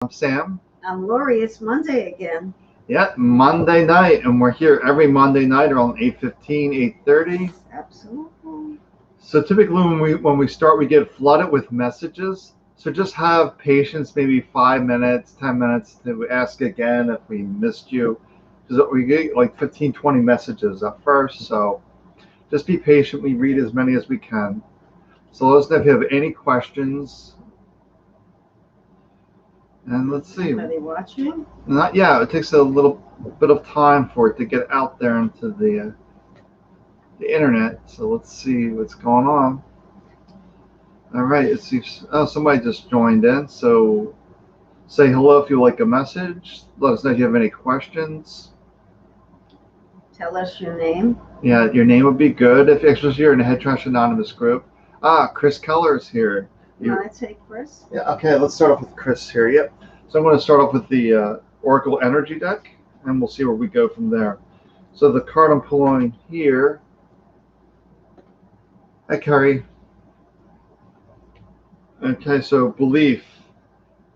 I'm Sam. I'm Lori. It's Monday again. Yeah, Monday night, and we're here every Monday night around 8:15, 8:30. Absolutely. So typically when we start, we get flooded with messages. So just have patience, maybe 5 minutes, 10 minutes to ask again if we missed you. Because we get like 15, 20 messages at first. So just be patient. We read as many as we can. So let us know if you have any questions. And let's see. Anybody watching? Not yeah. It takes a little bit of time for it to get out there into the internet. So let's see what's going on. All right. Let's see. Oh, somebody just joined in. So say hello if you like a message. Let us know if you have any questions. Tell us your name. Yeah, your name would be good if especially you're in a Head Trash Anonymous group. Chris Keller is here. You want to take Chris? Yeah. Okay. Let's start off with Chris here. Yep. So I'm going to start off with the Oracle Energy deck, and we'll see where we go from there. So the card I'm pulling here. Hi, Kerry. Okay, so belief.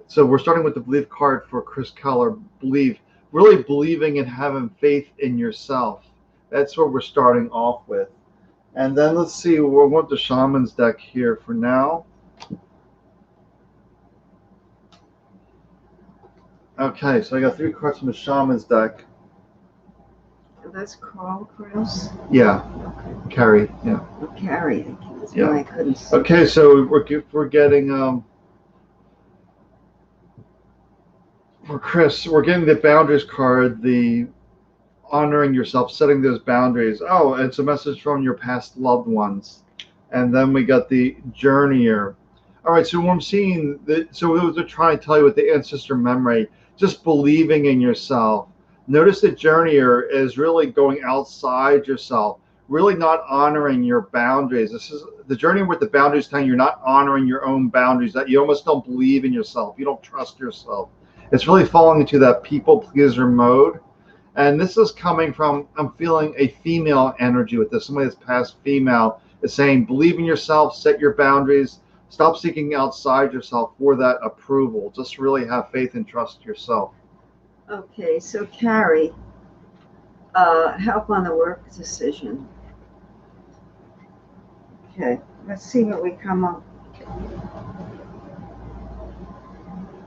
So we're starting with the belief card for Chris Keller. Believe, really believing and having faith in yourself. That's what we're starting off with. And then let's see, we'll want the Shaman's deck here for now. Okay, so I got 3 cards from the Shaman's deck. That's Carl, Chris. Yeah, Okay. Kerry. Yeah. Carrie. That's Yeah. why I couldn't see. Okay, so we're getting for Chris, we're getting the boundaries card, the honoring yourself, setting those boundaries. Oh, it's a message from your past loved ones. And then we got the journeyer. All right, so what I'm seeing, so they're trying to tell you with the ancestor memory, just believing in yourself. Notice the journeyer is really going outside yourself, really not honoring your boundaries. This is the journey with the boundaries telling you're not honoring your own boundaries, that you almost don't believe in yourself. You don't trust yourself. It's really falling into that people pleaser mode. And this is coming from, I'm feeling a female energy with this. Somebody that's past female is saying, believe in yourself, set your boundaries, stop seeking outside yourself for that approval. Just really have faith and trust yourself. Okay, so Carrie, help on the work decision. Okay, let's see what we come up.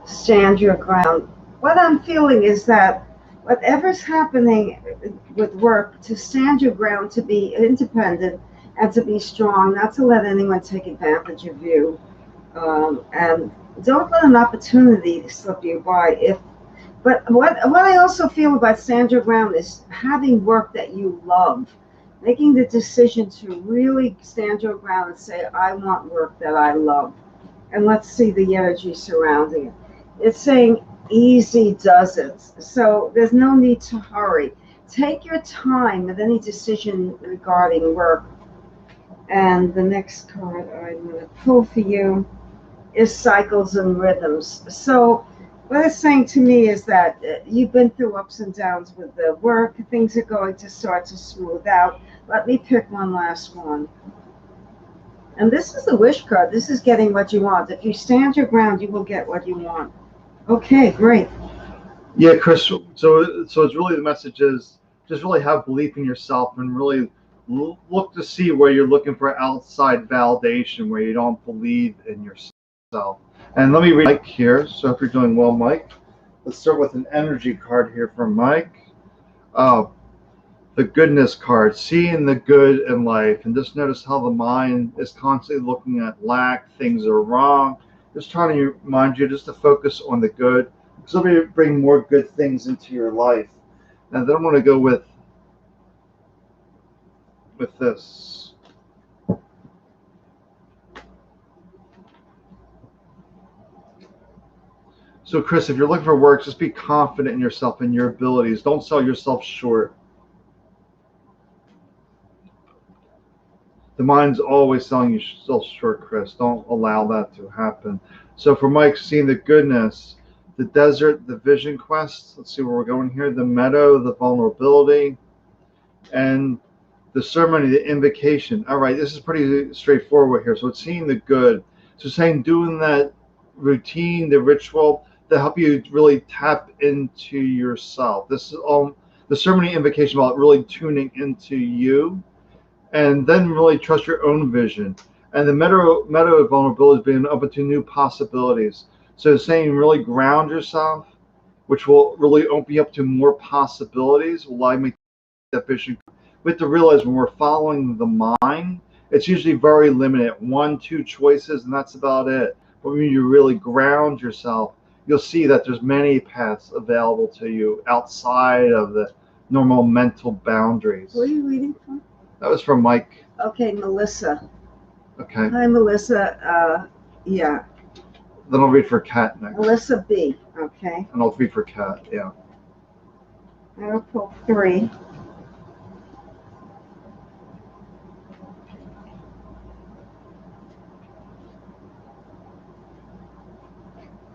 Stand your ground. What I'm feeling is that whatever's happening with work, to stand your ground, to be independent and to be strong, not to let anyone take advantage of you, and don't let an opportunity slip you by. But what I also feel about stand your ground is having work that you love, making the decision to really stand your ground and say, I want work that I love. And let's see the energy surrounding it. It's saying easy does it. So there's no need to hurry. Take your time with any decision regarding work. And the next card I'm going to pull for you is cycles and rhythms. So what it's saying to me is that you've been through ups and downs with the work. Things are going to start to smooth out. Let me pick one last one. And this is the wish card. This is getting what you want. If you stand your ground, you will get what you want. Okay, great. Yeah, Chris. So it's really the message is just really have belief in yourself and really look to see where you're looking for outside validation, where you don't believe in yourself. And let me read Mike here. So if you're doing well, Mike, let's start with an energy card here from Mike. The goodness card, seeing the good in life, and just notice how the mind is constantly looking at lack, things are wrong. Just trying to remind you just to focus on the good, because it'll bring more good things into your life. And then I'm going to go with this. So Chris, if you're looking for work, just be confident in yourself and your abilities. Don't sell yourself short. The mind's always selling yourself short, Chris. Don't allow that to happen. So for Mike, seeing the goodness, the desert, the vision quest. Let's see where we're going here. The meadow, the vulnerability, and the ceremony, the invocation. All right, this is pretty straightforward here. So it's seeing the good. So saying doing that routine, the ritual, that help you really tap into yourself. This is all. There's so many indications about really tuning into you, and then really trust your own vision. And the meta vulnerability is being open to new possibilities. So it's saying really ground yourself, which will really open you up to more possibilities, will allow you to make that vision. We have to realize when we're following the mind, it's usually very limited, one, two choices, and that's about it. But when you really ground yourself, you'll see that there's many paths available to you outside of the normal mental boundaries. Who are you reading from? That was from Mike. Okay, Melissa. Okay. Hi, Melissa. Yeah. Then I'll read for Kat next. Melissa B. Okay. And I'll read for Kat, yeah. I'll pull 3.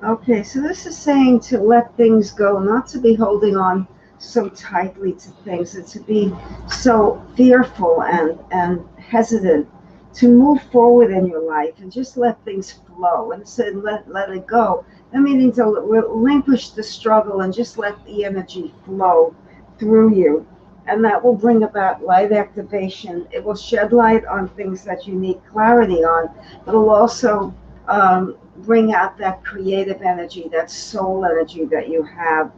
Okay, so this is saying to let things go, not to be holding on so tightly to things, and to be so fearful and hesitant, to move forward in your life and just let things flow and say let it go. That meaning to relinquish the struggle and just let the energy flow through you. And that will bring about light activation. It will shed light on things that you need clarity on, but it'll also bring out that creative energy, that soul energy that you have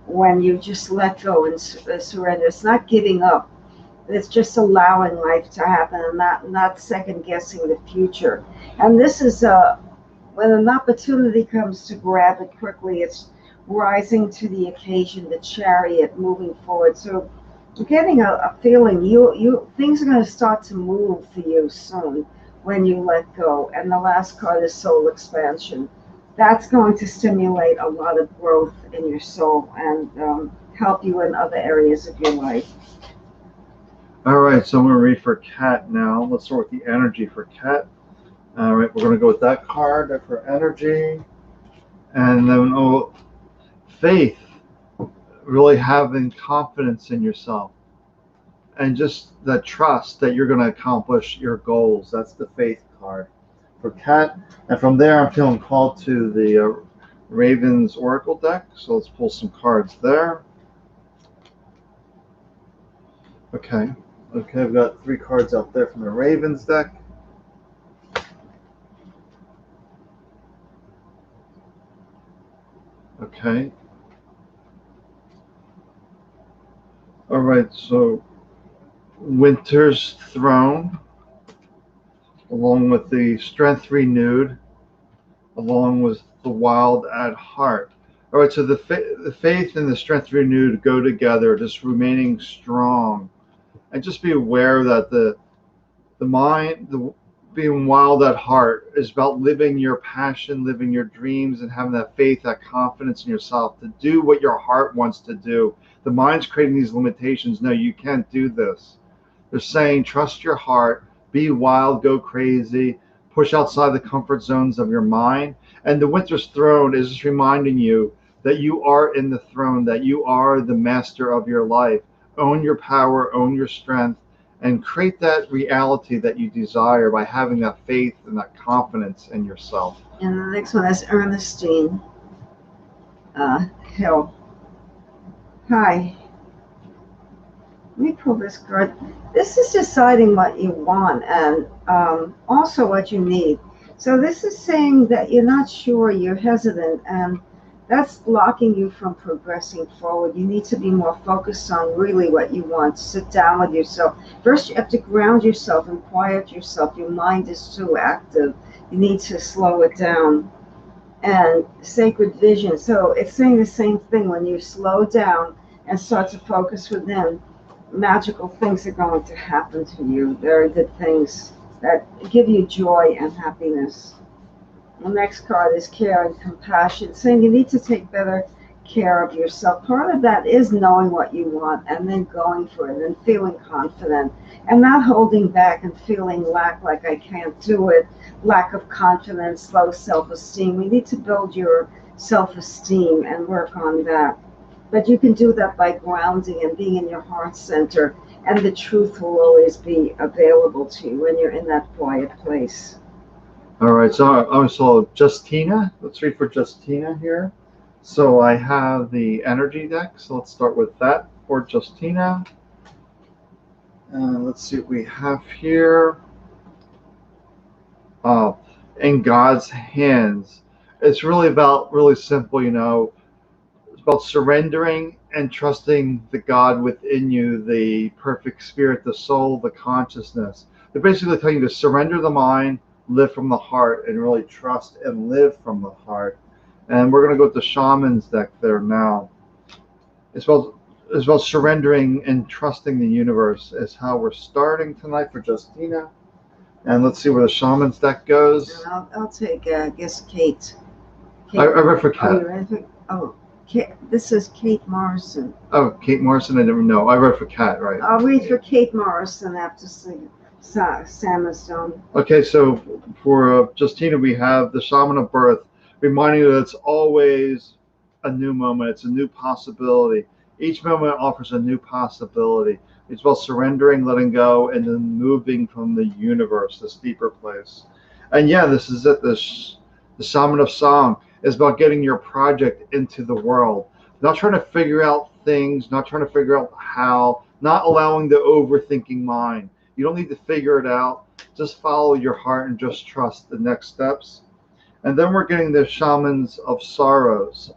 when you just let go and surrender. It's not giving up. It's just allowing life to happen and not second guessing the future. And this is when an opportunity comes to grab it quickly, it's rising to the occasion, the chariot, moving forward. So you're getting a feeling you things are going to start to move for you soon when you let go. And the last card is soul expansion. That's going to stimulate a lot of growth in your soul and help you in other areas of your life. All right, so I'm going to read for Kat now. Let's start with the energy for Kat. All right, we're going to go with that card for energy. And then faith, really having confidence in yourself. And just the trust that you're going to accomplish your goals. That's the faith card for Kat. And from there, I'm feeling called to the Ravens Oracle deck. So let's pull some cards there. Okay, I've got 3 cards out there from the Ravens deck. Okay. All right, so Winter's Throne, along with the Strength Renewed, along with the Wild at Heart. All right, so the faith and the Strength Renewed go together, just remaining strong. And just be aware that the mind, being wild at heart, is about living your passion, living your dreams, and having that faith, that confidence in yourself to do what your heart wants to do. The mind's creating these limitations. No, you can't do this. They're saying, trust your heart, be wild, go crazy, push outside the comfort zones of your mind. And the Winter's Throne is just reminding you that you are in the throne, that you are the master of your life. Own your power, own your strength, and create that reality that you desire by having that faith and that confidence in yourself. And the next one is Ernestine Hill. Hi. Let me pull this card. This is deciding what you want and also what you need. So this is saying that you're not sure, you're hesitant, and that's blocking you from progressing forward. You need to be more focused on really what you want. Sit down with yourself. First, you have to ground yourself and quiet yourself. Your mind is too active. You need to slow it down. And sacred vision. So it's saying the same thing. When you slow down and start to focus within, magical things are going to happen to you. Very good things that give you joy and happiness. The next card is care and compassion, saying you need to take better care of yourself. Part of that is knowing what you want and then going for it and feeling confident and not holding back and feeling like I can't do it, lack of confidence, low self-esteem. We need to build your self-esteem and work on that. But you can do that by grounding and being in your heart center, and the truth will always be available to you when you're in that quiet place. All right, so Justina. Let's read for Justina here. So I have the energy deck. So let's start with that for Justina. Let's see what we have here. Uh, in God's hands. It's really about really simple, It's about surrendering and trusting the God within you, the perfect spirit, the soul, the consciousness. They're basically telling you to surrender the mind, live from the heart, and really trust and live from the heart. And we're going to go with the shaman's deck there now. It's about it's about surrendering and trusting the universe is how we're starting tonight for Justina. And let's see where the shaman's deck goes. And I'll take, I guess, Kate. I read for Oh, Kat. you read for, oh, this is Kate Morrison. Oh, Kate Morrison, I never know. I read for Kat, right? I'll read for Kate Morrison after Sam is done. Okay, so for Justina, we have the Shaman of Birth, reminding you that it's always a new moment. It's a new possibility. Each moment offers a new possibility. It's about surrendering, letting go, and then moving from the universe, this deeper place. And yeah, this is it. The Shaman of Song is about getting your project into the world. Not trying to figure out things, not trying to figure out how, not allowing the overthinking mind. You don't need to figure it out. Just follow your heart and just trust the next steps. And then we're getting the Shamans of Sorrows.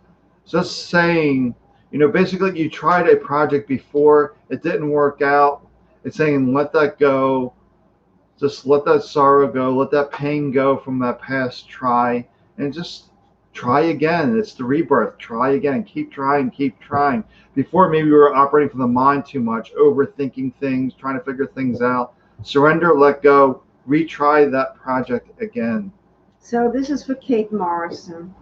Just saying, basically you tried a project before, it didn't work out. It's saying let that go. Just let that sorrow go. Let that pain go from that past try. And just try again. It's the rebirth. Try again. Keep trying. Keep trying. Before, maybe we were operating from the mind too much, overthinking things, trying to figure things out. Surrender, let go, retry that project again. So this is for Kate Morrison.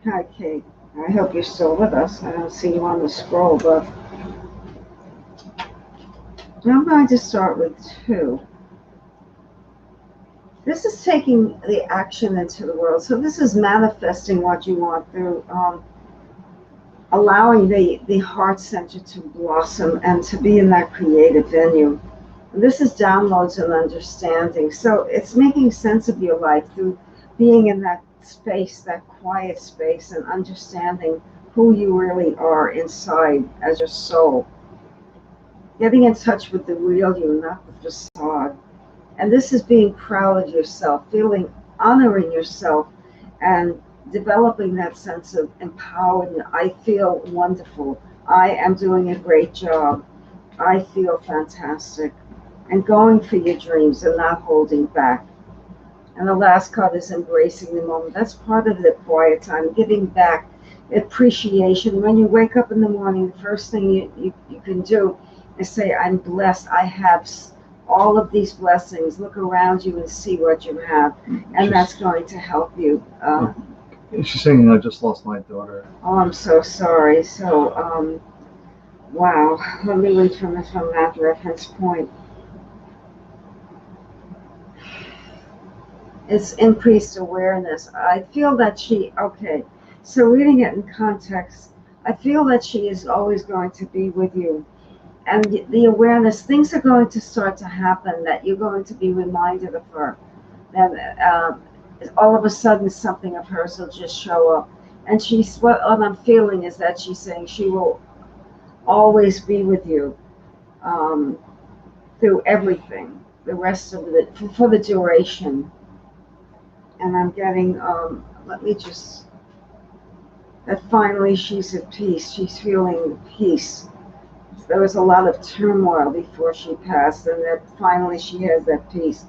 Hi, Kate. I hope you're still with us. I don't see you on the scroll, but I'm going to start with 2. This is taking the action into the world. So this is manifesting what you want through allowing the heart center to blossom and to be in that creative venue. And this is downloads and understanding. So it's making sense of your life through being in that space, that quiet space, and understanding who you really are inside as your soul. Getting in touch with the real you, not the facade. And this is being proud of yourself, honoring yourself, and developing that sense of empowerment. I feel wonderful. I am doing a great job. I feel fantastic. And going for your dreams and not holding back. And the last card is embracing the moment. That's part of the quiet time, giving back, appreciation. When you wake up in the morning, the first thing you can do is say, I'm blessed. I have all of these blessings. Look around you and see what you have. And that's going to help you. She's saying, I just lost my daughter. Oh, I'm so sorry. So, wow. Let me read from that reference point. It's increased awareness. I feel that so reading it in context, I feel that she is always going to be with you. And the awareness, things are going to start to happen that you're going to be reminded of her. That all of a sudden something of hers will just show up. And what I'm feeling is that she's saying she will always be with you through everything, the rest of it, for the duration. And I'm getting, that finally she's at peace. She's feeling peace. There was a lot of turmoil before she passed, and that finally she has that peace.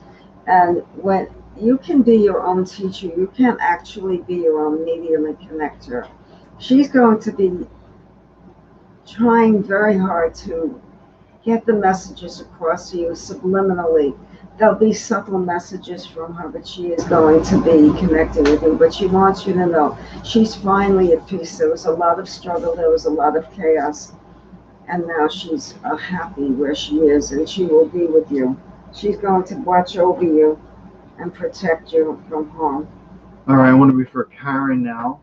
And when you can be your own teacher, you can actually be your own medium and connector. She's going to be trying very hard to get the messages across to you subliminally. There'll be subtle messages from her, but she is going to be connected with you. But she wants you to know she's finally at peace. There was a lot of struggle. There was a lot of chaos. And now she's happy where she is, and she will be with you. She's going to watch over you and protect you from harm. All right, I want to be for Karen now.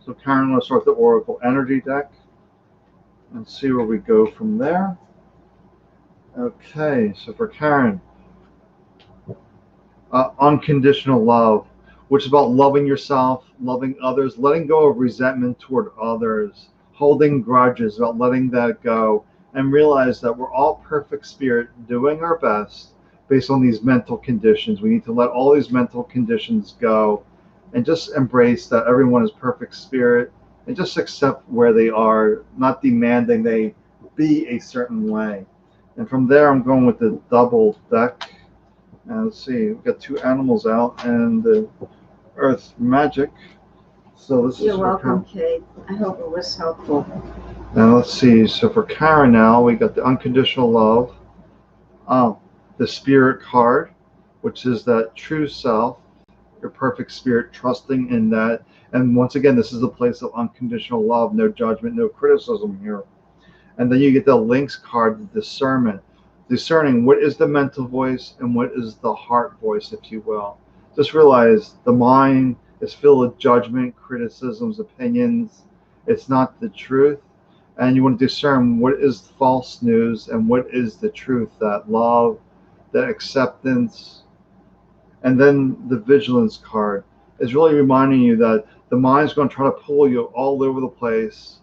So Karen, let's start the Oracle Energy deck and see where we go from there. Okay, so for Karen, unconditional love. which is about loving yourself, loving others, letting go of resentment toward others, holding grudges, about letting that go, and realize that we're all perfect spirit doing our best based on these mental conditions. We need to let all these mental conditions go and just embrace that everyone is perfect spirit and just accept where they are, not demanding they be a certain way. And from there, I'm going with the double deck. And let's see, we've got two animals out and the Earth Magic. So this You're is welcome, Kate. I hope it was helpful. Now let's see. So for Karen now, we got the unconditional love, the spirit card, which is that true self, your perfect spirit, trusting in that. And once again, this is a place of unconditional love, no judgment, no criticism here. And then you get the links card, the discernment, discerning what is the mental voice and what is the heart voice, if you will. Just realize the mind is filled with judgment, criticisms, opinions. It's not the truth. And you want to discern what is false news and what is the truth, that love, that acceptance. And then the vigilance card is really reminding you that the mind's going to try to pull you all over the place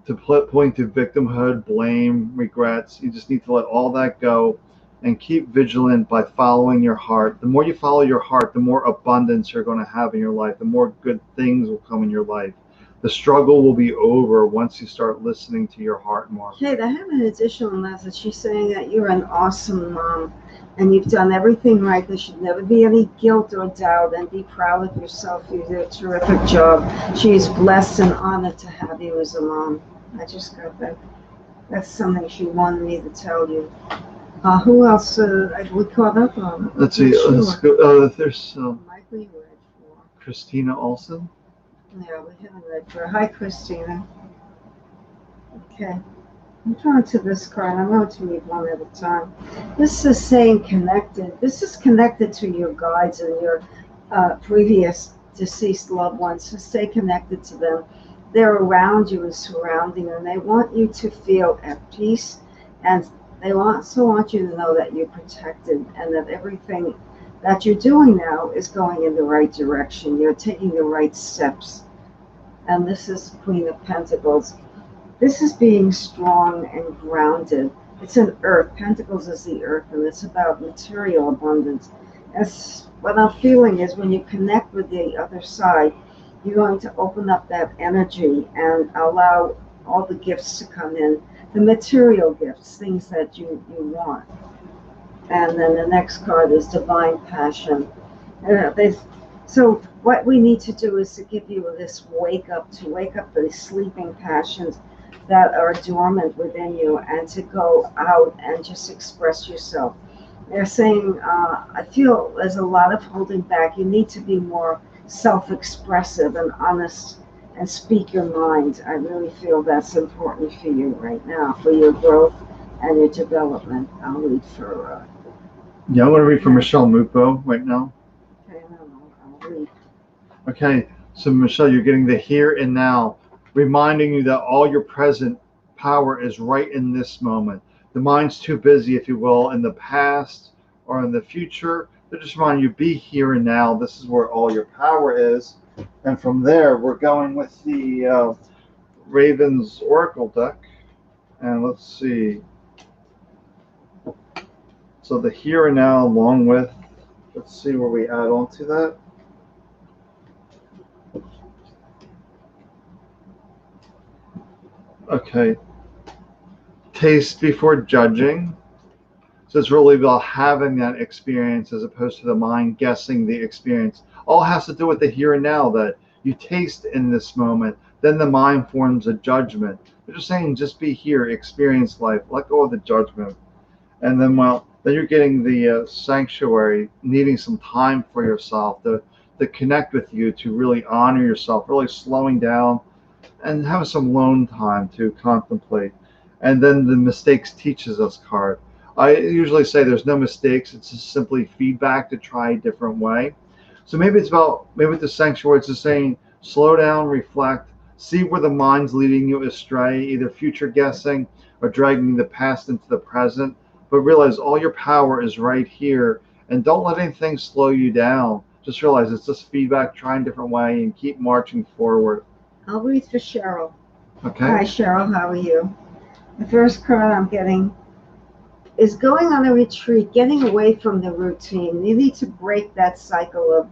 to point to victimhood, blame, regrets. You just need to let all that go and keep vigilant by following your heart. The more you follow your heart, the more abundance you're going to have in your life, the more good things will come in your life. The struggle will be over once you start listening to your heart more. Kate, I have an additional message. She's saying that you're an awesome mom and you've done everything right. There should never be any guilt or doubt, and be proud of yourself. You did a terrific job. She is blessed and honored to have you as a mom. I just got that. That's something she wanted me to tell you. Who else we caught up on? Let's see. Let's go. There's Michael, you read for. Christina Olsen. Yeah, we haven't read for. Hi, Christina. Okay. I'm trying to this card. I'm going to read one at a time. This is saying connected. This is connected to your guides and your previous deceased loved ones. So stay connected to them. They're around you and surrounding you, and they want you to feel at peace, and they also want you to know that you're protected and that everything that you're doing now is going in the right direction. You're taking the right steps. And this is Queen of Pentacles. This is being strong and grounded. It's an earth. Pentacles is the earth, and it's about material abundance. That's what I'm feeling is when you connect with the other side, you're going to open up that energy and allow all the gifts to come in, the material gifts, things that you want. And then the next card is Divine Passion. So what we need to do is to give you this wake up the sleeping passions that are dormant within you, and to go out and just express yourself. They're saying, I feel there's a lot of holding back. You need to be more self-expressive and honest and speak your mind. I really feel that's important for you right now, for your growth and your development. I'll read for... Yeah, I'm going to read for Michelle Mupo right now. Okay, I'll read. Okay, so Michelle, you're getting the here and now, reminding you that all your present power is right in this moment. The mind's too busy, if you will, in the past or in the future. They're just reminding you, be here and now. This is where all your power is. And from there, we're going with the Ravens Oracle deck. And let's see. So the here and now, along with, let's see where we add on to that. Okay. Taste before judging. So it's really about having that experience as opposed to the mind guessing the experience. All has to do with the here and now, that you taste in this moment. Then the mind forms a judgment. They're just saying, just be here, experience life, let go of the judgment. And then, then you're getting the sanctuary, needing some time for yourself to connect with you, to really honor yourself, really slowing down and have some alone time to contemplate. And then the mistakes teaches us card. I usually say there's no mistakes. It's just simply feedback to try a different way. So maybe with the sanctuary, it's just saying, slow down, reflect, see where the mind's leading you astray, either future guessing or dragging the past into the present. But realize all your power is right here, and don't let anything slow you down. Just realize it's just feedback, trying a different way, and keep marching forward. I'll read for Cheryl. Okay? Hi, Cheryl. How are you? The first card I'm getting is going on a retreat, getting away from the routine. You need to break that cycle of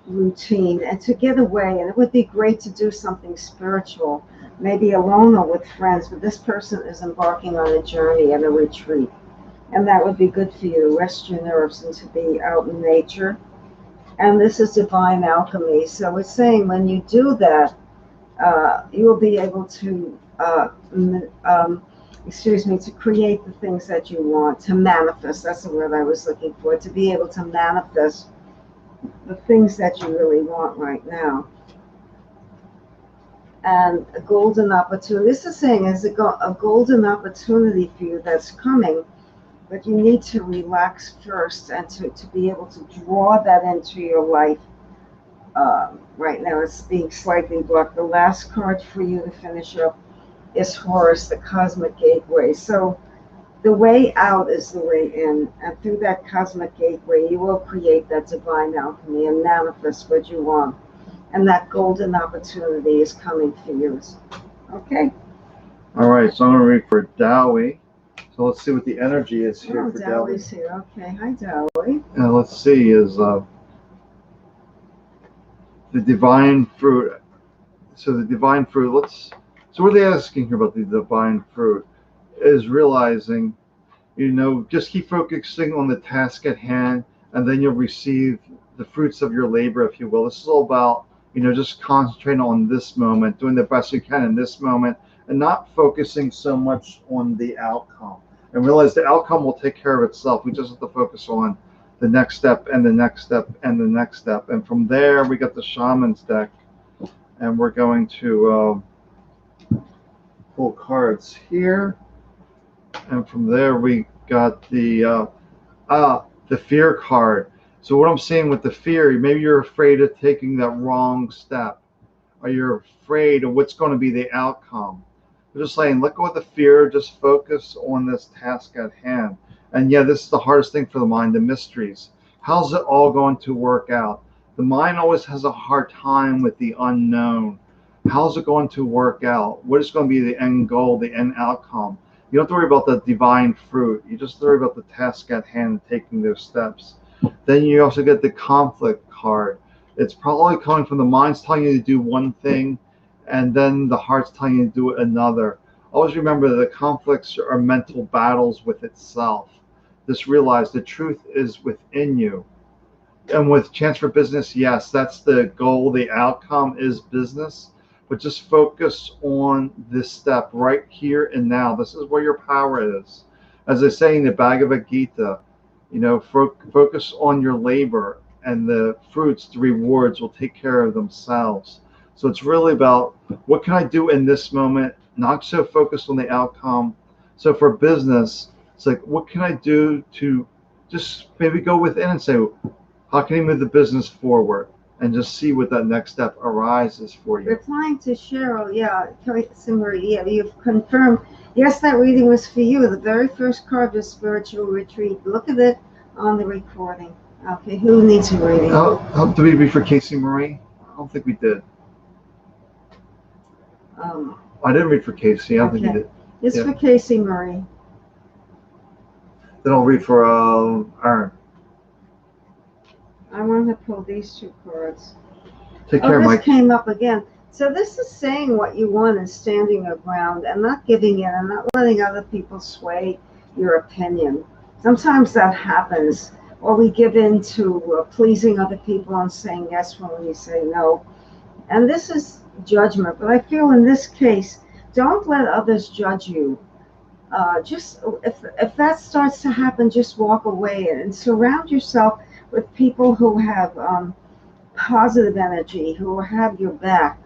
routine and to get away. And it would be great to do something spiritual, maybe alone or with friends. But this person is embarking on a journey and a retreat. And that would be good for you to rest your nerves and to be out in nature. And this is divine alchemy. So it's saying when you do that, you will be able to, to create the things that you want, to manifest. That's the word I was looking for, to be able to manifest the things that you really want right now. And a golden opportunity. This is saying is a golden opportunity for you that's coming, but you need to relax first and to be able to draw that into your life. Right now it's being slightly blocked. The last card for you to finish up is Horus, the cosmic gateway. So the way out is the way in, and through that cosmic gateway you will create that divine alchemy and manifest what you want. And that golden opportunity is coming for you. Okay? All right, so I'm going to read for Dowie. So let's see what the energy is here for Dowie. Dowie's here. Okay, hi Dowie. And let's see, is the divine fruit. So the divine fruit, so what are they asking here about the divine fruit? Is realizing, just keep focusing on the task at hand, and then you'll receive the fruits of your labor, if you will. This is all about, just concentrating on this moment, doing the best you can in this moment, and not focusing so much on the outcome. And realize the outcome will take care of itself. We just have to focus on the next step and the next step and the next step. And from there, we got the Shaman's deck, and we're going to pull cards here. And from there, we got the fear card. So what I'm seeing with the fear, maybe you're afraid of taking that wrong step, or you're afraid of what's going to be the outcome. I'm just saying, let go of the fear, just focus on this task at hand. And yeah, this is the hardest thing for the mind, the mysteries. How's it all going to work out? The mind always has a hard time with the unknown. How's it going to work out? What is going to be the end goal, the end outcome? You don't have to worry about the divine fruit. You just worry about the task at hand and taking those steps. Then you also get the conflict card. It's probably coming from the mind's telling you to do one thing, and then the heart's telling you to do another. Always remember that the conflicts are mental battles with itself. Just realize the truth is within you. And with chance for business, yes, that's the goal. The outcome is business. But just focus on this step right here and now. This is where your power is. As they say in the Bhagavad Gita, focus on your labor, and the fruits, the rewards will take care of themselves. So it's really about, what can I do in this moment? Not so focused on the outcome. So for business, it's like, what can I do to just maybe go within and say, how can you move the business forward? And just see what that next step arises for you. Replying to Cheryl, yeah, you've confirmed. Yes, that reading was for you. The very first card was spiritual retreat. Look at it on the recording. Okay, who needs a reading? Did we read for Casey Marie? I don't think we did. I didn't read for Casey. I don't think we did. It's for Casey Marie. Then I'll read for Aaron. I want to pull these two cards. Take care, Mike. This came up again. So this is saying what you want and standing your ground and not giving in and not letting other people sway your opinion. Sometimes that happens, or we give in to pleasing other people and saying yes when we say no. And this is judgment. But I feel in this case, don't let others judge you. Just if that starts to happen, just walk away and surround yourself with people who have positive energy, who have your back.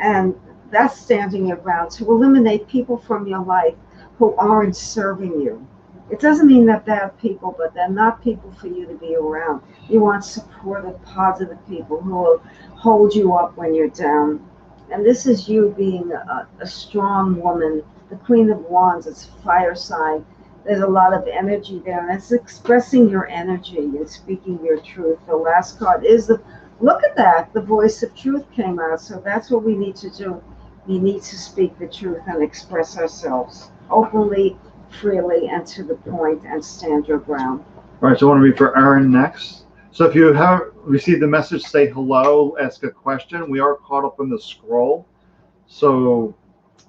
And that's standing your ground, to eliminate people from your life who aren't serving you. It doesn't mean they're bad people, but they're not people for you to be around. You want supportive, positive people who will hold you up when you're down. And this is you being a strong woman. The Queen of Wands, it's fire sign. there's a lot of energy there, and it's expressing your energy and speaking your truth. The last card is the, look at that, the voice of truth came out. So that's what we need to do. We need to speak the truth and express ourselves openly, freely, and to the point, and stand your ground. All right, so I want to read for Aaron next. So if you have received the message, say hello, ask a question. We are caught up in the scroll. So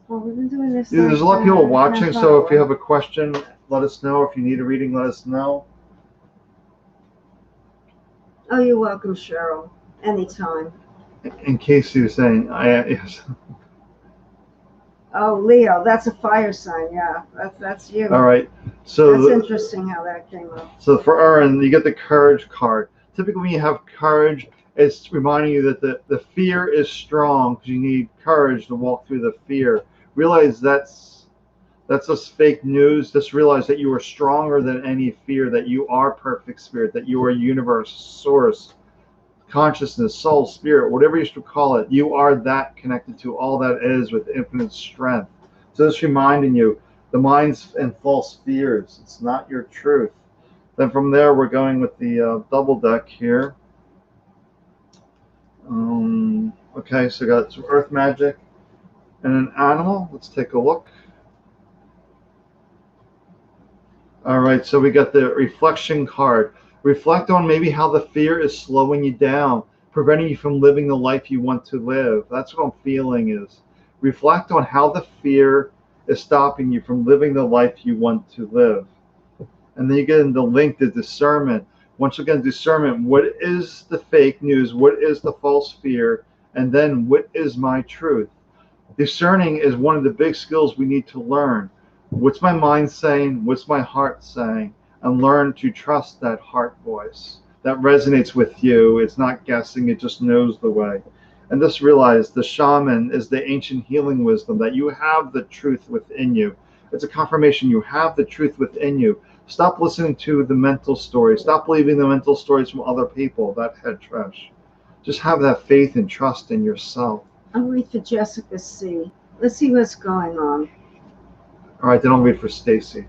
well, we've been doing this. There's a lot of people watching, so if you have a question, let us know. If you need a reading, let us know. Oh, you're welcome, Cheryl. Anytime. In case you're saying, yes. Oh, Leo, that's a fire sign. Yeah, that's you. All right. So that's interesting how that came up. So for Aaron, you get the courage card. Typically, when you have courage, it's reminding you that the fear is strong because you need courage to walk through the fear. Realize that's just fake news. Just realize that you are stronger than any fear, that you are perfect spirit, that you are universe, source, consciousness, soul, spirit, whatever you should call it. You are that connected to all that is with infinite strength. So just reminding you, the mind's and false fears, it's not your truth. Then from there, we're going with the double deck here. Okay, so we got some earth magic and an animal. Let's take a look. All right, so we got the reflection card. Reflect on maybe how the fear is slowing you down, preventing you from living the life you want to live. That's what I'm feeling is. Reflect on how the fear is stopping you from living the life you want to live. And then you get into link to discernment. Once again, discernment, what is the fake news? What is the false fear? And then what is my truth? Discerning is one of the big skills we need to learn. What's my mind saying? What's my heart saying? And learn to trust that heart voice that resonates with you. It's not guessing, it just knows the way. And just realize the shaman is the ancient healing wisdom, that you have the truth within you. It's a confirmation you have the truth within you. Stop listening to the mental stories. Stop believing the mental stories from other people, that head trash. Just have that faith and trust in yourself. I'll read for Jessica C. Let's see what's going on. All right, then I'll read for Stacy.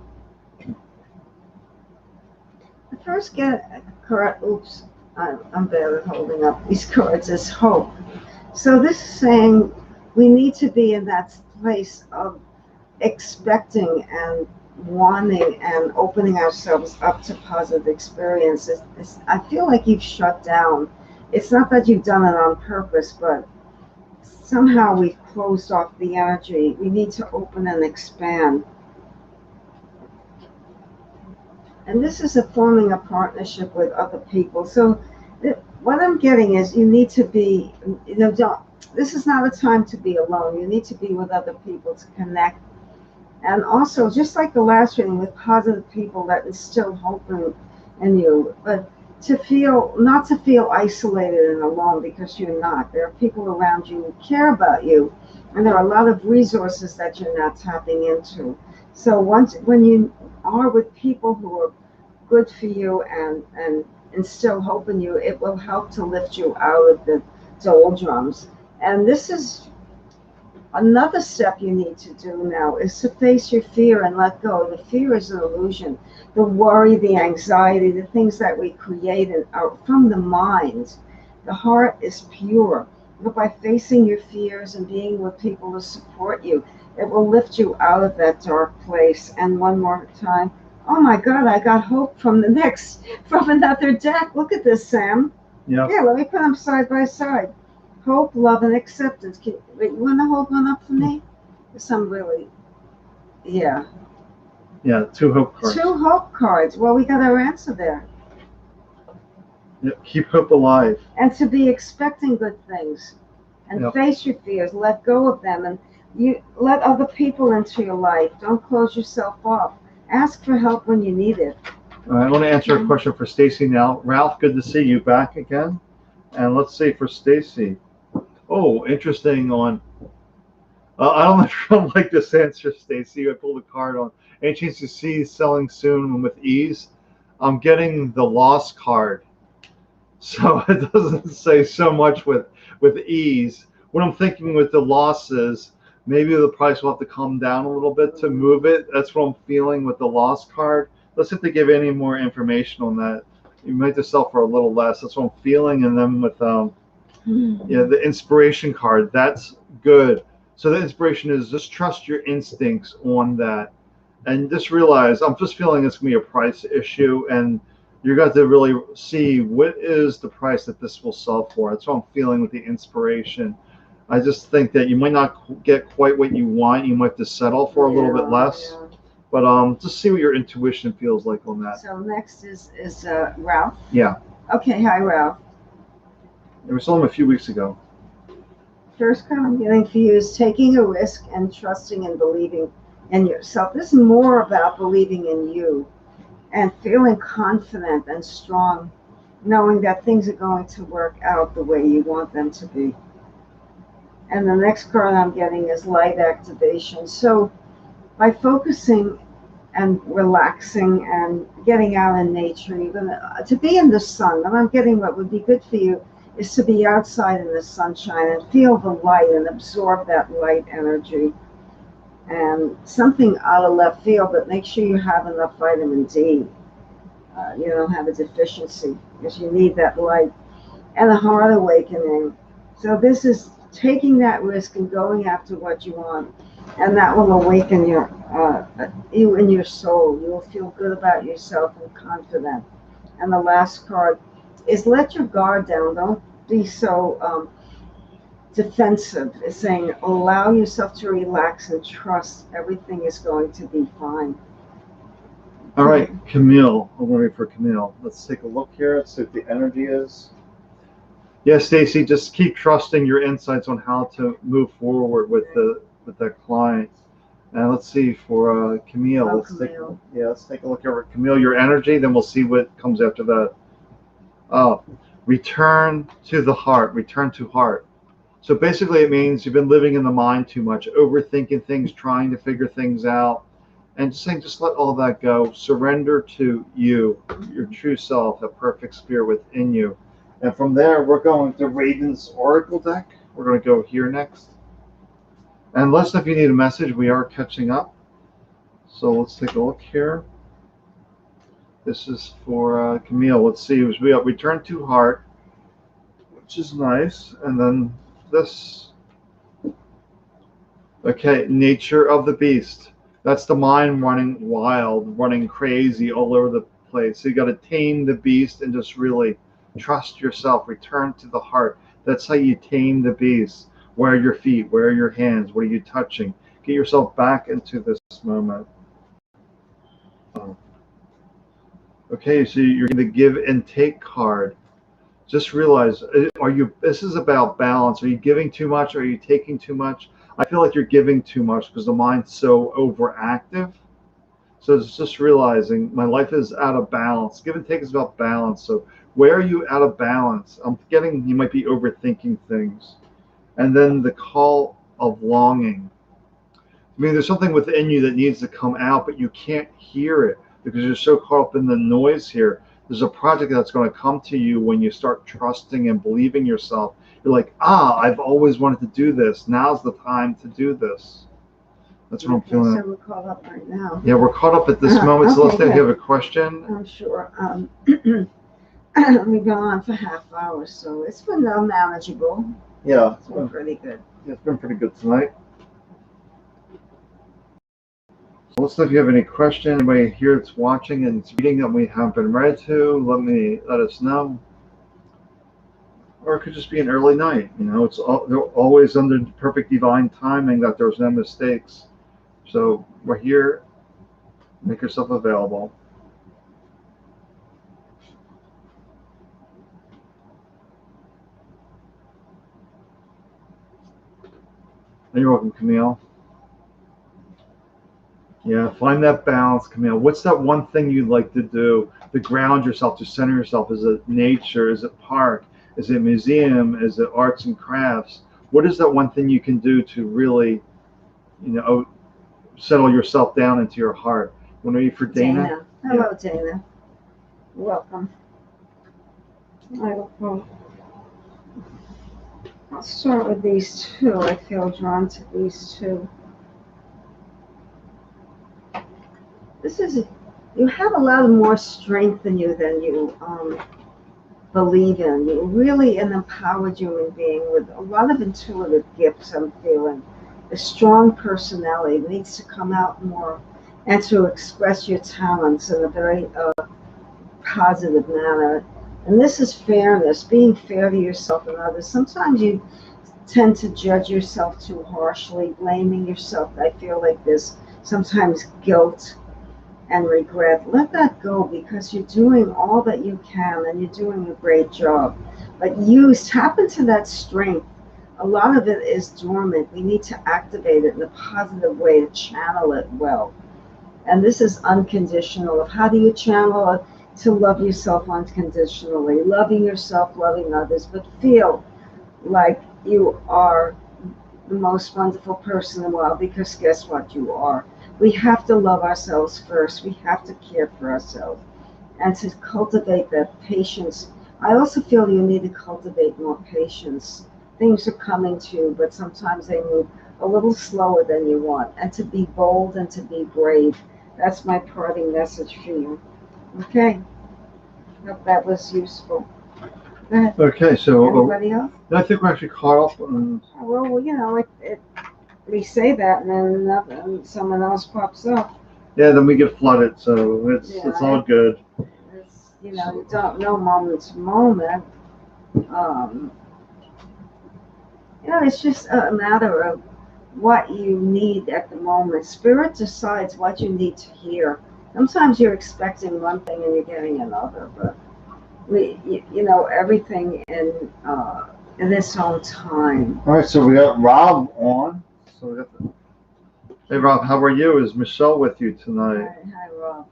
The first card, oops, I'm bad at holding up these cards, is hope. So this is saying we need to be in that place of expecting and wanting and opening ourselves up to positive experiences. I feel like you've shut down. It's not that you've done it on purpose, but somehow we've closed off the energy. We need to open and expand. And this is forming a partnership with other people. So what I'm getting is you need to be, this is not a time to be alone. You need to be with other people to connect. And also, just like the last reading, with positive people that instill hope in you, but not to feel isolated and alone, because you're not. There are people around you who care about you, and there are a lot of resources that you're not tapping into. So when you are with people who are good for you and instill hope in you, it will help to lift you out of the doldrums. And this is another step you need to do now, is to face your fear and let go. The fear is an illusion. The worry, the anxiety, the things that we created are from the mind. The heart is pure. But by facing your fears and being with people to support you, it will lift you out of that dark place. And one more time, oh my God, I got hope from another deck. Look at this, Sam. Yeah. Yeah, let me put them side by side. Hope, love, and acceptance. You want to hold one up for me? Some really, yeah. Yeah, 2 hope cards. 2 hope cards. Well, we got our answer there. Yep, keep hope alive. And to be expecting good things. And face your fears. Let go of them. And you let other people into your life. Don't close yourself off. Ask for help when you need it. All right, I want to answer a question for Stacy now. Ralph, good to see you back again. And let's see for Stacy. Oh, interesting on. I don't know if you like this answer, Stacy. I pulled a card on. Any chance to see selling soon and with ease? I'm getting the loss card. So it doesn't say so much with ease. What I'm thinking with the losses, Maybe the price will have to come down a little bit to move it. That's what I'm feeling with the lost card. Let's see if they give any more information on that. You might just sell for a little less. That's what I'm feeling. And then with the inspiration card, that's good. So the inspiration is just trust your instincts on that, and just realize I'm just feeling it's gonna be a price issue, and you're going to really see what is the price that this will sell for. That's what I'm feeling with the inspiration. I just think that you might not get quite what you want. You might have to settle for a little bit less. Yeah. But just see what your intuition feels like on that. So next is Ralph. Yeah. Okay, hi Ralph. We saw him a few weeks ago. First card I'm getting for you is taking a risk and trusting and believing in yourself. This is more about believing in you and feeling confident and strong, knowing that things are going to work out the way you want them to be. And the next card I'm getting is light activation. So by focusing and relaxing and getting out in nature, even to be in the sun, and I'm getting what would be good for you is to be outside in the sunshine and feel the light and absorb that light energy. And something out of left field, but make sure you have enough vitamin D. You don't have a deficiency because you need that light. And a heart awakening. So this is taking that risk and going after what you want, and that will awaken you in your soul. You will feel good about yourself and confident. And the last card is let your guard down. Don't be so defensive. It's saying allow yourself to relax and trust everything is going to be fine. All right, Camille. I'm waiting for Camille. Let's take a look here. Let's see what the energy is. Yeah, Stacy, just keep trusting your insights on how to move forward with that client. And let's see for Camille. Oh, Let's take a look at Camille, your energy. Then we'll see what comes after that. Return to the heart. Return to heart. So basically, it means you've been living in the mind too much, overthinking things, trying to figure things out, and just let all that go. Surrender to you, your true self, a perfect spirit within you. And from there, we're going to Raven's Oracle deck. We're going to go here next. And let us know if you need a message. We are catching up. So let's take a look here. This is for Camille. Let's see. We got Return to Heart, which is nice. And then this. Okay, Nature of the Beast. That's the mind running wild, running crazy all over the place. So you got to tame the beast and just really trust yourself. Return to the heart. That's how you tame the beast. Where are your feet? Where are your hands? What are you touching? Get yourself back into this moment. Okay, so you're going to give and take card. Just realize, this is about balance. Are you giving too much? Or are you taking too much? I feel like you're giving too much because the mind's so overactive. So it's just realizing my life is out of balance. Give and take is about balance. So where are you out of balance? I'm getting you might be overthinking things. And then the call of longing. I mean, there's something within you that needs to come out, but you can't hear it because you're so caught up in the noise here. There's a project that's going to come to you when you start trusting and believing yourself. You're like, I've always wanted to do this. Now's the time to do this. That's what I'm feeling. So we're caught up right now. Yeah, we're caught up at this moment. So let's say if you have a question. I'm sure. We've gone on for half hour, so it's been manageable. Yeah, It's been pretty good. Yeah, it's been pretty good tonight. So let's know if you have any question. Anybody here that's watching and reading that we haven't been read to, let us know. Or it could just be an early night. They're always under perfect divine timing that there's no mistakes. So we're here. Make yourself available. And you're welcome, Camille. Yeah, find that balance, Camille. What's that one thing you'd like to do to ground yourself, to center yourself? Is it nature? Is it park? Is it museum? Is it arts and crafts? What is that one thing you can do to really, settle yourself down into your heart? Want to read for Dana? Hello, Dana. Welcome. I'll start with these two. I feel drawn to these two. This is, you have a lot more strength in you than you believe in. You're really an empowered human being with a lot of intuitive gifts, I'm feeling. A strong personality needs to come out more and to express your talents in a very positive manner. And this is fairness, being fair to yourself and others. Sometimes you tend to judge yourself too harshly, blaming yourself. I feel like there's sometimes guilt and regret. Let that go because you're doing all that you can and you're doing a great job. But tap into that strength. A lot of it is dormant. We need to activate it in a positive way to channel it well. And this is unconditional. How do you channel it? To love yourself unconditionally, loving yourself, loving others, but feel like you are the most wonderful person in the world, because guess what? You are. We have to love ourselves first. We have to care for ourselves and to cultivate that patience. I also feel you need to cultivate more patience. Things are coming to you, but sometimes they move a little slower than you want. And to be bold and to be brave. That's my parting message for you. Okay. Hope that was useful. Go ahead. Okay, so Anybody else? I think we're actually caught up. Well, you know, we say that and then someone else pops up. Yeah, then we get flooded, so it's all good. It's, you know, you don't know moment to moment. Um, you know, it's just a matter of what you need at the moment. Spirit decides what you need to hear. Sometimes you're expecting one thing and you're getting another, but you know, everything in its own time. All right, so we got Rob on. So we got Hey Rob, how are you? Is Michelle with you tonight? Hi, Rob.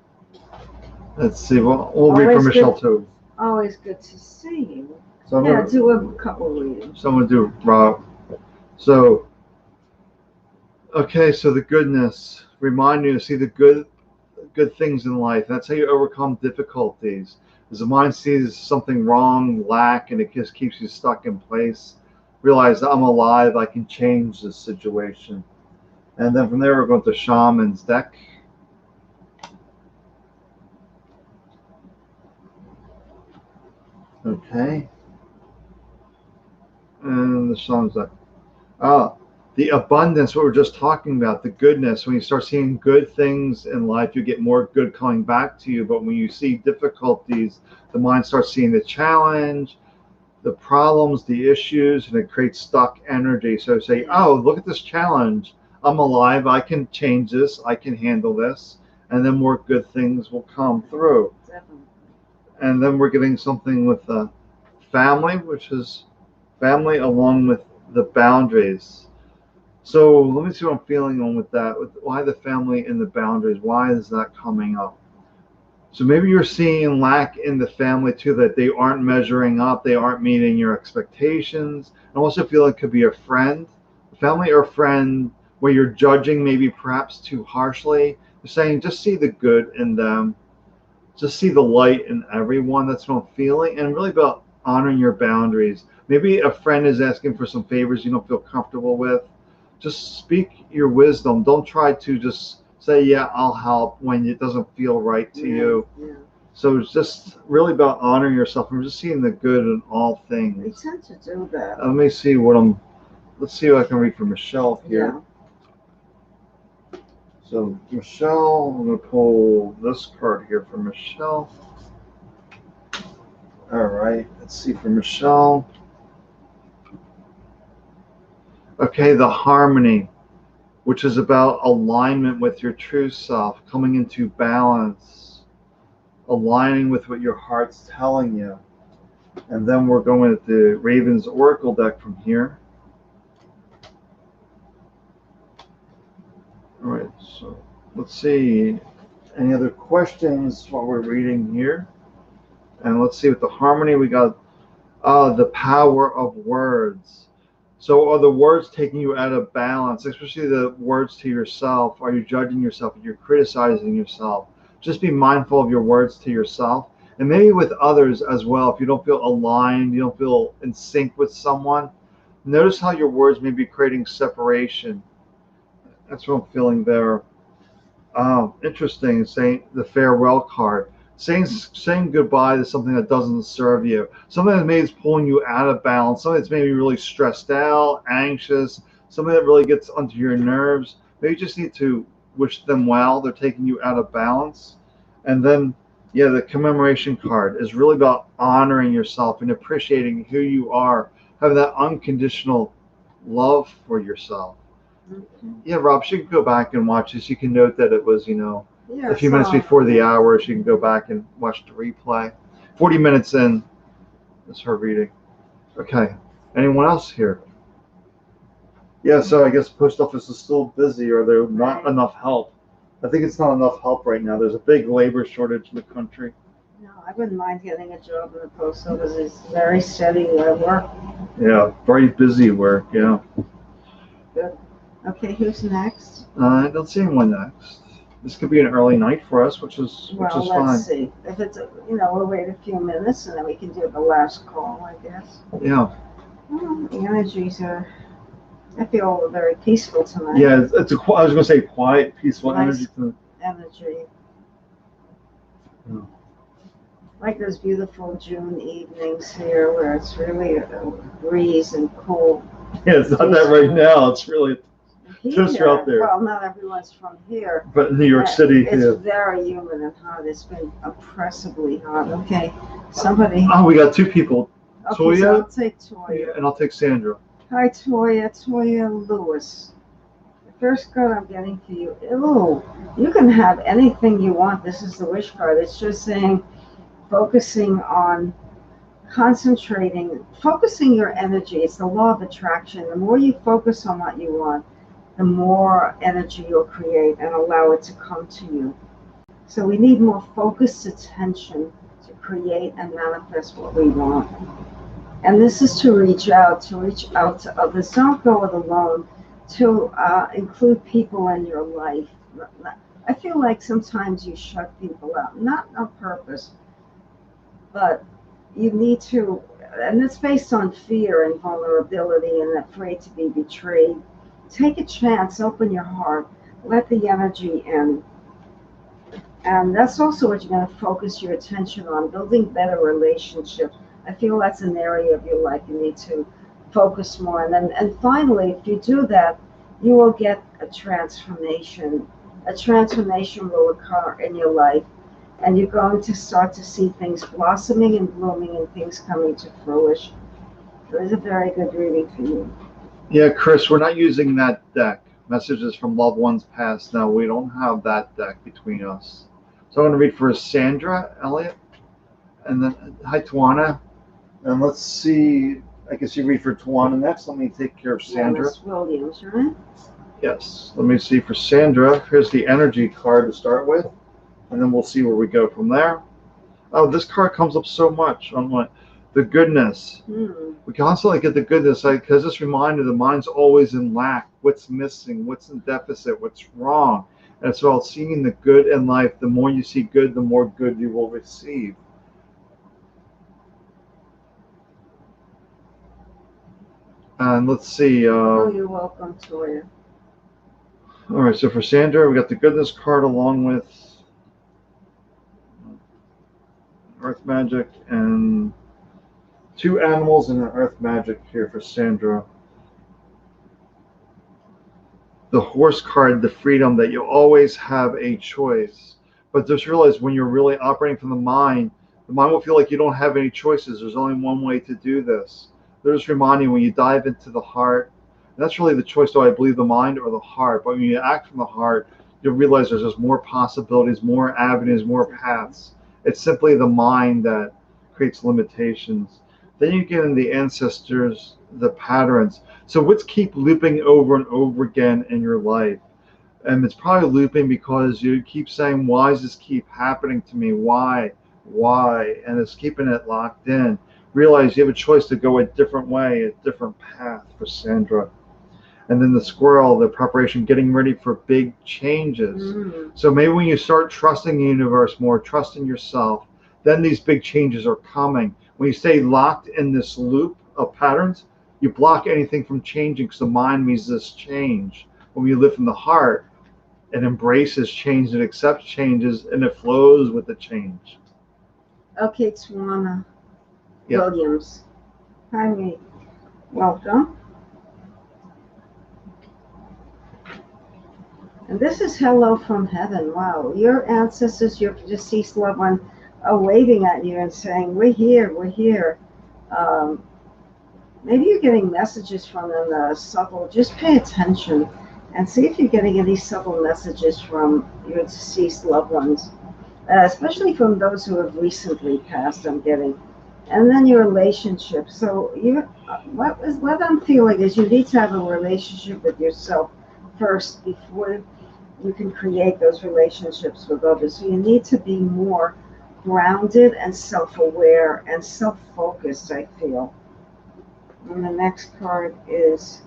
Let's see. We'll read for Michelle too. Always good to see you. So do a couple readings. So I'm gonna do Rob. So okay, so the goodness. Remind you to see the good things in life. That's how you overcome difficulties. As the mind sees something wrong, lack, and it just keeps you stuck in place, realize that I'm alive, I can change this situation. And then from there, we're going to Shaman's deck. Okay. And the Shaman's deck. The abundance, what we're just talking about, the goodness. When you start seeing good things in life, you get more good coming back to you. But when you see difficulties, the mind starts seeing the challenge, the problems, the issues, and it creates stuck energy. So say, oh, look at this challenge. I'm alive. I can change this. I can handle this. And then more good things will come through. Definitely. And then we're getting something with the family, which is family along with the boundaries. So let me see what I'm feeling on with that. Why the family and the boundaries? Why is that coming up? So maybe you're seeing lack in the family too, that they aren't measuring up, they aren't meeting your expectations. I also feel it could be a friend, family or friend, where you're judging maybe perhaps too harshly. You're saying just see the good in them, just see the light in everyone. That's what I'm feeling, and really about honoring your boundaries. Maybe a friend is asking for some favors you don't feel comfortable with. Just speak your wisdom. Don't try to just say, yeah, I'll help when it doesn't feel right to you. Yeah. So it's just really about honoring yourself and just seeing the good in all things. We tend to do that. Let me see let's see what I can read for Michelle here. Yeah. So Michelle, I'm going to pull this card here for Michelle. All right, let's see for Michelle. Okay, the harmony, which is about alignment with your true self, coming into balance, aligning with what your heart's telling you. And then we're going with the Raven's Oracle deck from here. All right, so let's see. Any other questions while we're reading here? And let's see with the harmony, we got the power of words. So are the words taking you out of balance, especially the words to yourself? Are you judging yourself? Are you criticizing yourself? Just be mindful of your words to yourself and maybe with others as well. If you don't feel aligned, you don't feel in sync with someone, Notice how your words may be creating separation. That's what I'm feeling there. Interesting. Saying the farewell card. Saying goodbye to something that doesn't serve you. Something that maybe is pulling you out of balance. Something that's maybe really stressed out, anxious. Something that really gets onto your nerves. Maybe you just need to wish them well. They're taking you out of balance. And then, yeah, the commemoration card is really about honoring yourself and appreciating who you are, having that unconditional love for yourself. Okay. Yeah, Rob, she can go back and watch this. You can note that it was, Yeah, a few minutes so before the hour. She can go back and watch the replay. 40 minutes in, is her reading. Okay. Anyone else here? Yeah, so I guess post office is still busy, or there's not Right. enough help. I think it's not enough help right now. There's a big labor shortage in the country. no, I wouldn't mind getting a job in the post office. It's very steady work. Yeah, very busy work. Yeah. Good. Okay, who's next? I don't see anyone next. This could be an early night for us, which is Well, fine. let's see. If it's, we'll wait a few minutes and then we can do the last call, I guess. Yeah. The energies are, I feel very peaceful tonight. Yeah, I was gonna say quiet, peaceful Nice. energy. Energy. Yeah. Like those beautiful June evenings here where it's really a breeze and cool. Yeah, it's not that right now. It's really just Here, out there. well, not everyone's from here. But in New York City, It's yeah. very humid and hot. It's been oppressively hot. Okay, somebody. Oh, we got two people. Okay, so Toya? I'll take Toya. And I'll take Sandra. Hi, Toya. Toya Lewis. The first card I'm getting for you. Ooh, you can have anything you want. This is the wish card. It's just saying focusing on focusing your energy. It's the law of attraction. The more you focus on what you want, the more energy you'll create and allow it to come to you. So we need more focused attention to create and manifest what we want. And this is to reach out to others. Don't go it alone, to include people in your life. I feel like sometimes you shut people out, not on purpose, but you need to, and it's based on fear and vulnerability and afraid to be betrayed. Take a chance, open your heart, let the energy in. And that's also what you're going to focus your attention on, building better relationships. I feel that's an area of your life you need to focus more. And finally, if you do that, you will get a transformation. A transformation will occur in your life, and you're going to start to see things blossoming and blooming and things coming to fruition. So it's a very good reading for you. Yeah, Chris, we're not using that deck. Messages from loved ones past. No, we don't have that deck between us. So I'm going to read for Sandra Elliott, and then hi Tawana, and let's see. I guess you read for Tawana next. Let me take care of Sandra. Miss Williams, right? Yes. Let me see for Sandra. Here's the energy card to start with, and then we'll see where we go from there. Oh, this card comes up so much on the goodness. We constantly get the goodness because this reminder the mind's always in lack. What's missing? What's in deficit? What's wrong? And it's about seeing the good in life. The more you see good, the more good you will receive. And let's see. You're welcome, Toya. All right, so for Sandra, we got the goodness card along with Earth Magic and two animals and an Earth Magic here for Sandra. The horse card, the freedom that you always have a choice. But just realize when you're really operating from the mind will feel like you don't have any choices. There's only one way to do this. They're just reminding you when you dive into the heart, that's really the choice. Do I believe the mind or the heart? But when you act from the heart, you'll realize there's just more possibilities, more avenues, more paths. It's simply the mind that creates limitations. Then you get in the ancestors, the patterns. So what's keep looping over and over again in your life? And it's probably looping because you keep saying, why does this keep happening to me? Why? And it's keeping it locked in. Realize you have a choice to go a different way, a different path for Sandra. And then the squirrel, the preparation, getting ready for big changes. So maybe when you start trusting the universe more, trusting yourself, then these big changes are coming. When you stay locked in this loop of patterns, you block anything from changing because the mind resists change. When we live from the heart, it embraces change, it accepts changes, and it flows with the change. Okay, Swanna Yeah. Williams. Hi, mate. Welcome. And this is hello from heaven. Wow, your ancestors, your deceased loved one, are waving at you and saying, "We're here, we're here." Um, Maybe you're getting messages from them that are subtle. Just pay attention and see if you're getting any subtle messages from your deceased loved ones, especially from those who have recently passed. I'm getting, and then your relationship. So what I'm feeling is you need to have a relationship with yourself first before you can create those relationships with others. So you need to be more grounded and self-aware and self-focused, I feel. And the next card is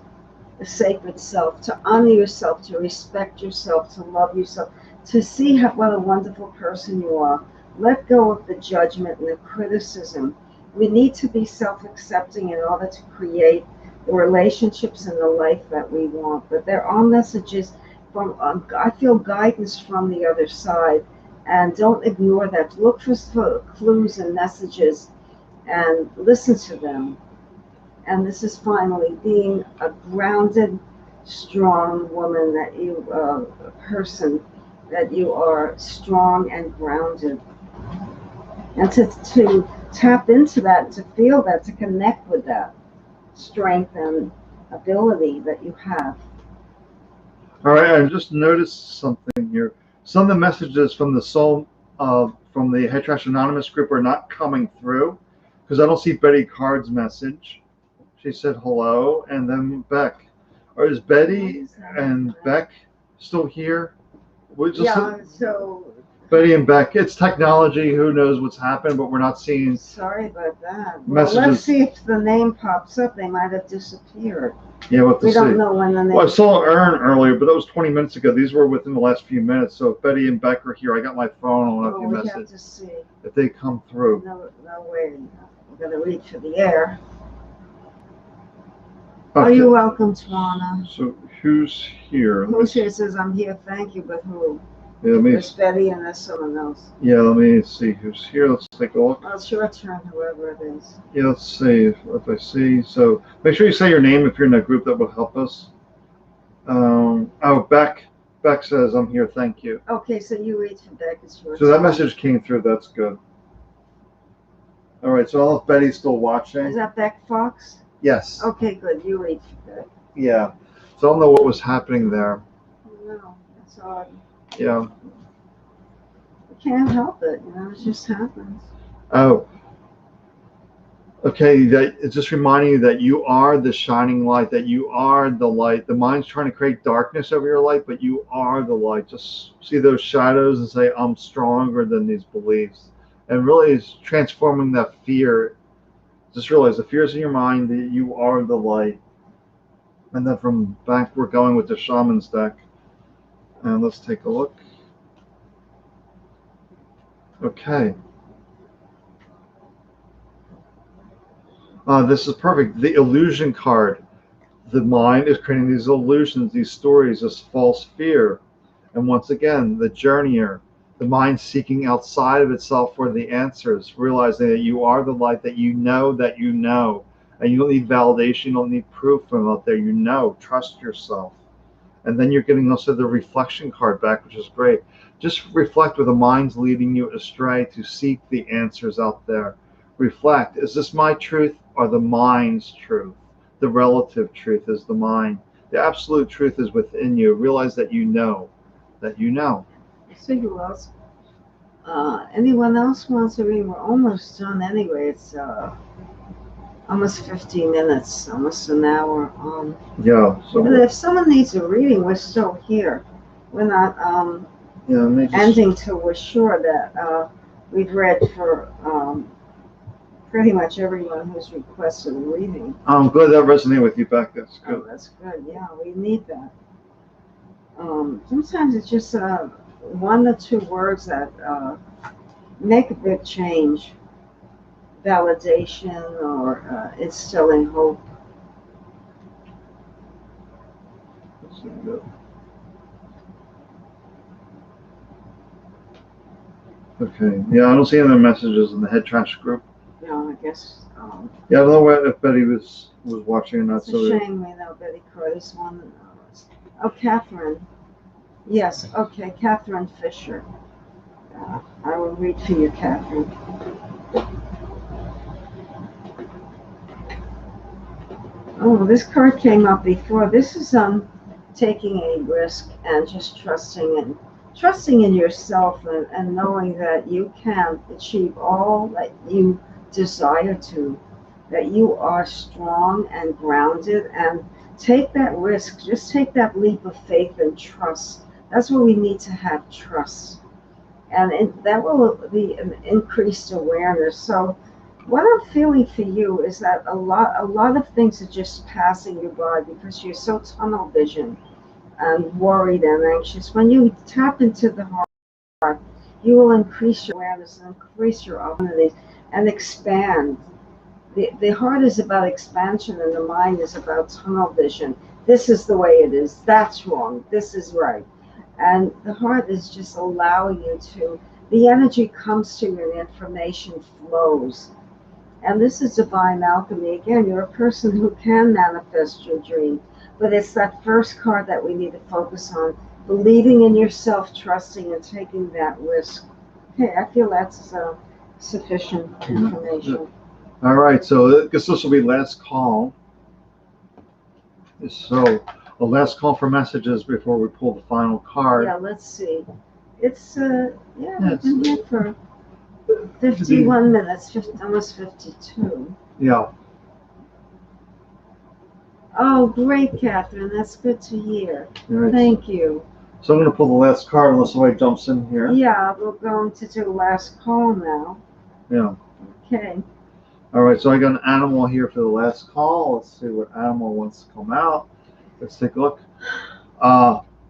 the sacred self, to honor yourself, to respect yourself, to love yourself, to see what a wonderful person you are. Let go of the judgment and the criticism. We need to be self-accepting in order to create the relationships and the life that we want. But there are messages from, I feel guidance from the other side, and don't ignore that. Look for clues and messages and listen to them. And this is finally being a grounded, strong woman that you, person, that you are strong and grounded. And to tap into that, to feel that, to connect with that strength and ability that you have. All right, I just noticed something here. Some of the messages from the soul, from the Head Trash Anonymous group are not coming through because I don't see Betty Card's message. She said hello, and then Beck. Or is Betty and Beck still here? So Betty and Beck. It's technology. Who knows what's happened, but we're not seeing. Sorry about that. Messages. Well, let's see if the name pops up. They might have disappeared. Yeah, we'll have to we see. Don't know when the name. Well, I saw Ern earlier, but that was 20 minutes ago. These were within the last few minutes. So if Betty and Beck are here, I got my phone. I'll have you message. We have to see. If they come through. No way. We're going to reach for the air. Okay. Oh, you're welcome, Swanna. So who's here? Who's here says, I'm here, thank you, but who? Yeah, there's Betty and there's someone else. Yeah, let me see who's here. Let's take a look. Well, it's your turn, whoever it is. Yeah, let's see if I see. So make sure you say your name if you're in a group. That will help us. Oh, Beck. Beck says, I'm here, thank you. Okay, so you read for Beck. It's your So turn. that message came through. That's good. All right, so I don't know if Betty's still watching. Is that Beck Fox? Yes. Okay, good. You read for Beck. Yeah. So I don't know what was happening there. No, that's odd. Yeah. You can't help it, it just happens. Oh. Okay, it's just reminding you that you are the shining light, that you are the light. The mind's trying to create darkness over your life, but you are the light. Just see those shadows and say, I'm stronger than these beliefs. And really it's transforming that fear. Just realize the fears in your mind, that you are the light. And then from back, we're going with the shaman's deck. And let's take a look. Okay. This is perfect. The illusion card. The mind is creating these illusions, these stories, this false fear. And once again, the journeyer, the mind seeking outside of itself for the answers, realizing that you are the light, that you know that you know. And you don't need validation, you don't need proof from out there. You know, trust yourself. And then you're getting also the reflection card back, which is great. Just reflect where the mind's leading you astray to seek the answers out there. Reflect, is this my truth or the mind's truth? The relative truth is the mind. The absolute truth is within you. Realize that you know. That you know. See who else? Anyone else wants to read? We're almost done anyway. It's almost 15 minutes, almost an hour. Yeah. So, but if someone needs a reading, we're still here. We're not ending till we're sure that we've read for pretty much everyone who's requested a reading. I'm glad that resonated with you, Beck. That's good. Oh, that's good. Yeah, we need that. Sometimes it's just one or two words that make a big change. Validation or instilling hope. Okay. Yeah, I don't see any other messages in the head trash group. No, I guess. Yeah, I don't know if Betty was watching or not. It's a shame we know Betty Curtis one. Oh, Catherine. Yes. Okay, Catherine Fisher. I will read for you, Catherine. Oh, this card came up before. This is taking a risk and just trusting in yourself and knowing that you can achieve all that you desire to, that you are strong and grounded, and take that risk. Just take that leap of faith and trust. That's what we need to have, trust. And that will be an increased awareness. So what I'm feeling for you is that a lot of things are just passing you by because you're so tunnel vision and worried and anxious. When you tap into the heart, you will increase your awareness and increase your opportunities and expand. The heart is about expansion and the mind is about tunnel vision. This is the way it is. That's wrong. This is right. And the heart is just allowing you to, the energy comes to you and the information flows. And this is divine alchemy. Again, you're a person who can manifest your dream, but it's that first card that we need to focus on, believing in yourself, trusting, and taking that risk. Okay, I feel that's sufficient information. All right, so I guess this will be last call. So the last call for messages before we pull the final card. Yeah, let's see. It's we've been here for 51 minutes, almost 52. Yeah. Oh, great, Catherine. That's good to hear. Right. Thank you. So I'm going to pull the last card unless somebody jumps in here. Yeah, we're going to do last call now. Yeah. Okay. All right, so I got an animal here for the last call. Let's see what animal wants to come out. Let's take a look.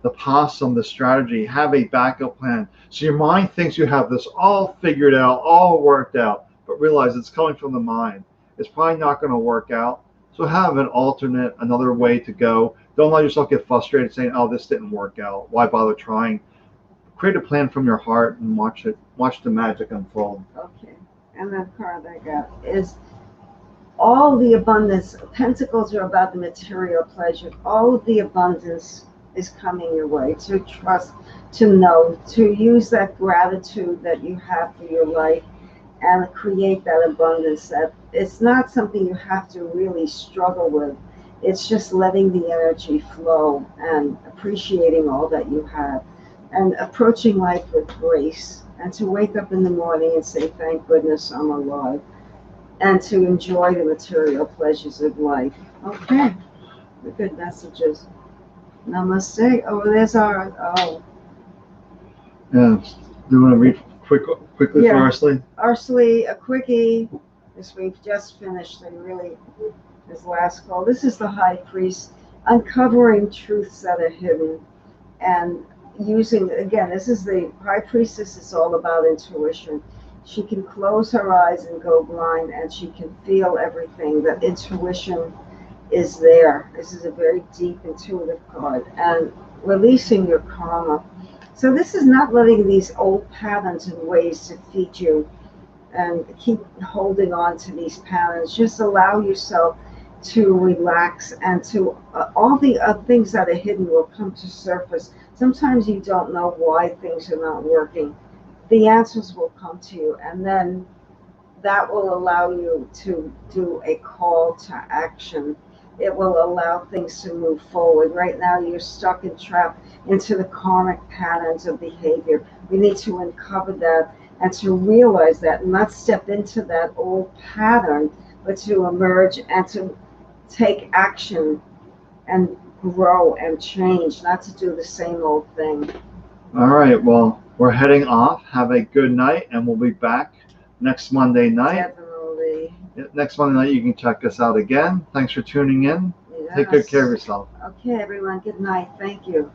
The possum, the strategy, have a backup plan. So your mind thinks you have this all figured out, all worked out, but realize it's coming from the mind. It's probably not going to work out. So have an alternate, another way to go. Don't let yourself get frustrated saying, oh, this didn't work out. Why bother trying? Create a plan from your heart and watch the magic unfold. Okay. And the card I got is all the abundance. Pentacles are about the material pleasure. All of the abundance is coming your way. To trust, to know, to use that gratitude that you have for your life and create that abundance. That it's not something you have to really struggle with. It's just letting the energy flow and appreciating all that you have and approaching life with grace, and to wake up in the morning and say, thank goodness I'm alive, and to enjoy the material pleasures of life. Okay, the good messages. Namaste. Oh, there's our, Yeah. Do you want to read quickly for Arsley? Arsley, a quickie. This week just finished and really his last call. This is the High Priest, uncovering truths that are hidden and using, again, this is the High Priestess is all about intuition. She can close her eyes and go blind, and she can feel everything. That intuition is there. This is a very deep intuitive card, and releasing your karma. So this is not letting these old patterns and ways defeat you and keep holding on to these patterns. Just allow yourself to relax, and to all the things that are hidden will come to surface. Sometimes you don't know why things are not working. The answers will come to you, and then that will allow you to do a call to action. It will allow things to move forward. Right now you're stuck and trapped into the karmic patterns of behavior. We need to uncover that and to realize that, and not step into that old pattern, but to emerge and to take action and grow and change, not to do the same old thing. All right, well, we're heading off. Have a good night, and we'll be back next Monday night. Definitely. Next Monday night, you can check us out again. Thanks for tuning in. Yes. Take good care of yourself. Okay, everyone. Good night. Thank you.